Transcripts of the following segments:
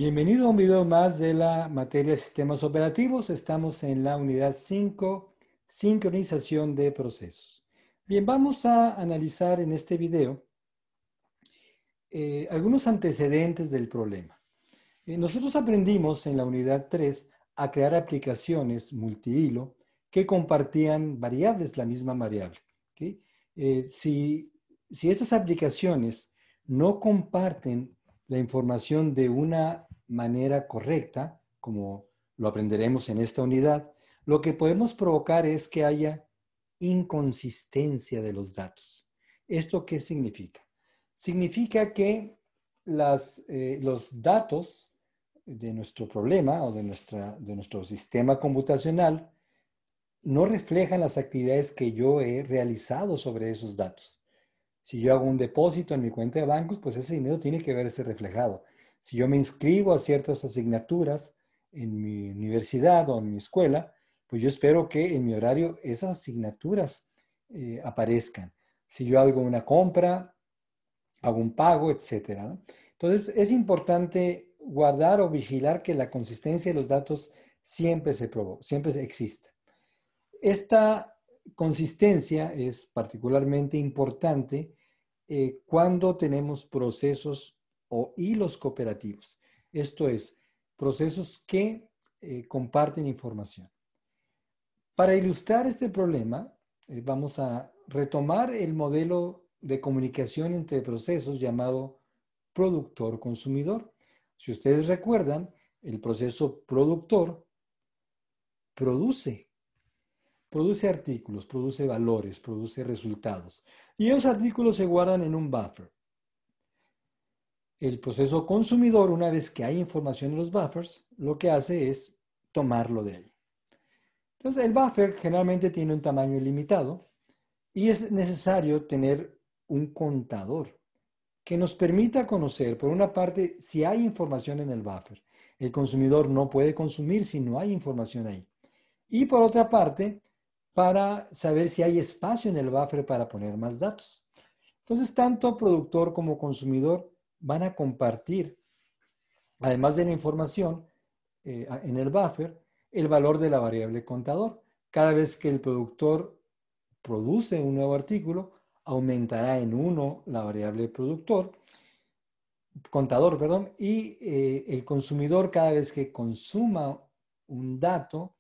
Bienvenido a un video más de la materia de sistemas operativos. Estamos en la unidad 5, sincronización de procesos. Bien, vamos a analizar en este video algunos antecedentes del problema. Nosotros aprendimos en la unidad 3 a crear aplicaciones multihilo que compartían variables, la misma variable. ¿Okay? Si estas aplicaciones no comparten la información de una manera correcta, como lo aprenderemos en esta unidad, lo que podemos provocar es que haya inconsistencia de los datos. ¿Esto qué significa? Significa que los datos de nuestro problema o de nuestro sistema computacional no reflejan las actividades que yo he realizado sobre esos datos. Si yo hago un depósito en mi cuenta de bancos, pues ese dinero tiene que verse reflejado. Si yo me inscribo a ciertas asignaturas en mi universidad o en mi escuela, pues yo espero que en mi horario esas asignaturas aparezcan. Si yo hago una compra, hago un pago, etcétera, ¿no? Entonces, es importante guardar o vigilar que la consistencia de los datos siempre exista. Esta consistencia es particularmente importante cuando tenemos procesos o hilos cooperativos. Esto es, procesos que comparten información. Para ilustrar este problema, vamos a retomar el modelo de comunicación entre procesos llamado productor-consumidor. Si ustedes recuerdan, el proceso productor produce artículos, produce valores, produce resultados. Y esos artículos se guardan en un buffer. El proceso consumidor, una vez que hay información en los buffers, lo que hace es tomarlo de ahí. Entonces, el buffer generalmente tiene un tamaño ilimitado y es necesario tener un contador que nos permita conocer, por una parte, si hay información en el buffer. El consumidor no puede consumir si no hay información ahí. Y por otra parte, para saber si hay espacio en el buffer para poner más datos. Entonces, tanto productor como consumidor van a compartir, además de la información en el buffer, el valor de la variable contador. Cada vez que el productor produce un nuevo artículo, aumentará en 1 la variable contador, perdón, y el consumidor cada vez que consuma un dato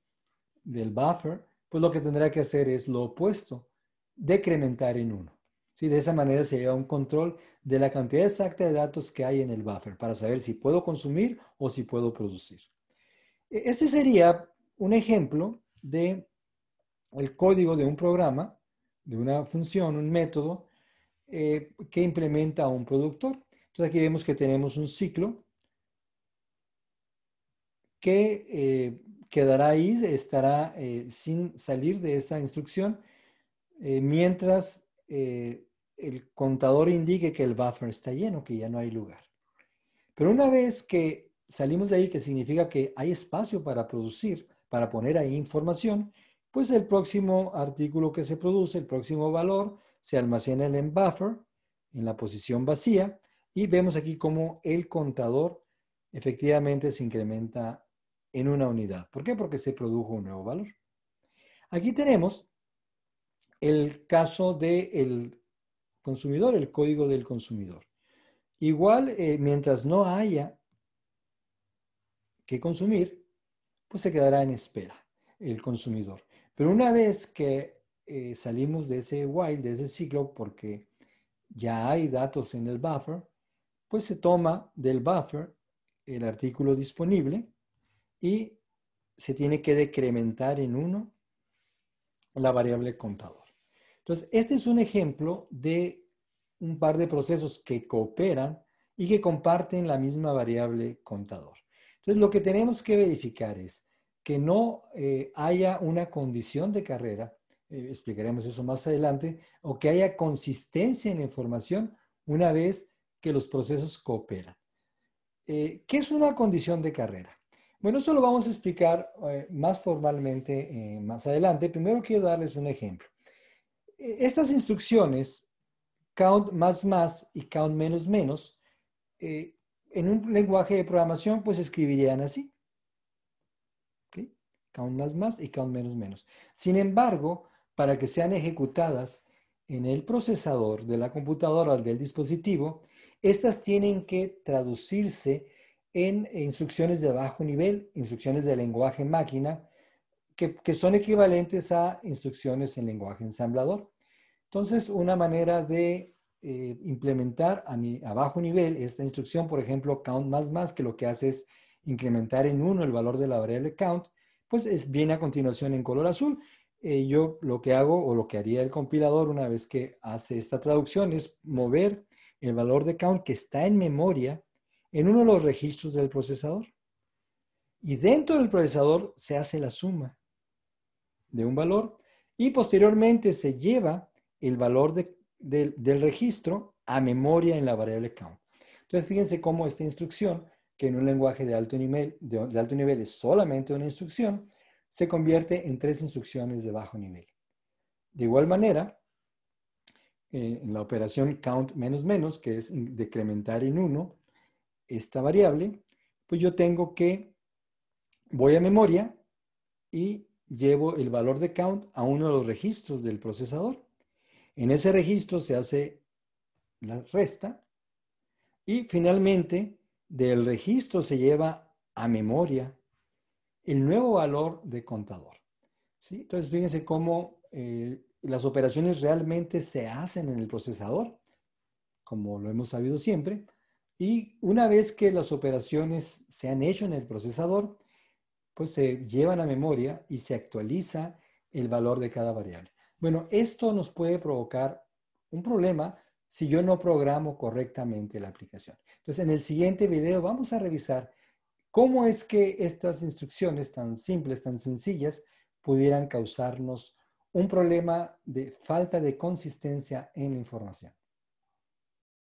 del buffer, pues lo que tendrá que hacer es lo opuesto, decrementar en 1. ¿Sí? De esa manera se lleva un control de la cantidad exacta de datos que hay en el buffer para saber si puedo consumir o si puedo producir. Este sería un ejemplo de el código de un programa, de una función, un método que implementa un productor. Entonces aquí vemos que tenemos un ciclo que quedará ahí, estará sin salir de esa instrucción mientras el contador indique que el buffer está lleno, que ya no hay lugar. Pero una vez que salimos de ahí, que significa que hay espacio para producir, para poner ahí información, pues el próximo artículo que se produce, el próximo valor, se almacena en el buffer, en la posición vacía, y vemos aquí cómo el contador efectivamente se incrementa en una unidad. ¿Por qué? Porque se produjo un nuevo valor. Aquí tenemos el caso del consumidor, el código del consumidor. Igual, mientras no haya que consumir, pues se quedará en espera el consumidor. Pero una vez que salimos de ese while, de ese ciclo, porque ya hay datos en el buffer, pues se toma del buffer el artículo disponible y se tiene que decrementar en 1 la variable contador. Entonces, este es un ejemplo de un par de procesos que cooperan y que comparten la misma variable contador. Entonces, lo que tenemos que verificar es que no haya una condición de carrera, explicaremos eso más adelante, o que haya consistencia en la información una vez que los procesos cooperan. ¿Qué es una condición de carrera? Bueno, eso lo vamos a explicar más formalmente más adelante. Primero quiero darles un ejemplo. Estas instrucciones, count más más y count menos menos, en un lenguaje de programación, pues escribirían así. ¿Ok? Count más más y count menos menos. Sin embargo, para que sean ejecutadas en el procesador de la computadora o del dispositivo, estas tienen que traducirse en instrucciones de bajo nivel, instrucciones de lenguaje máquina, que son equivalentes a instrucciones en lenguaje ensamblador. Entonces, una manera de implementar a bajo nivel esta instrucción, por ejemplo, count más más, que lo que hace es incrementar en 1 el valor de la variable count, pues viene a continuación en color azul. Yo lo que hago o lo que haría el compilador una vez que hace esta traducción es mover el valor de count que está en memoria en uno de los registros del procesador. Y dentro del procesador se hace la suma de un valor y posteriormente se lleva el valor del registro a memoria en la variable count. Entonces, fíjense cómo esta instrucción, que en un lenguaje de alto nivel es solamente una instrucción, se convierte en 3 instrucciones de bajo nivel. De igual manera, en la operación count menos menos, que es decrementar en 1 esta variable, pues yo tengo que voy a memoria y llevo el valor de count a uno de los registros del procesador. En ese registro se hace la resta y finalmente del registro se lleva a memoria el nuevo valor de contador. ¿Sí? Entonces, fíjense cómo las operaciones realmente se hacen en el procesador, como lo hemos sabido siempre, y una vez que las operaciones se han hecho en el procesador, pues se llevan a memoria y se actualiza el valor de cada variable. Bueno, esto nos puede provocar un problema si yo no programo correctamente la aplicación. Entonces, en el siguiente video vamos a revisar cómo es que estas instrucciones tan simples, tan sencillas, pudieran causarnos un problema de falta de consistencia en la información.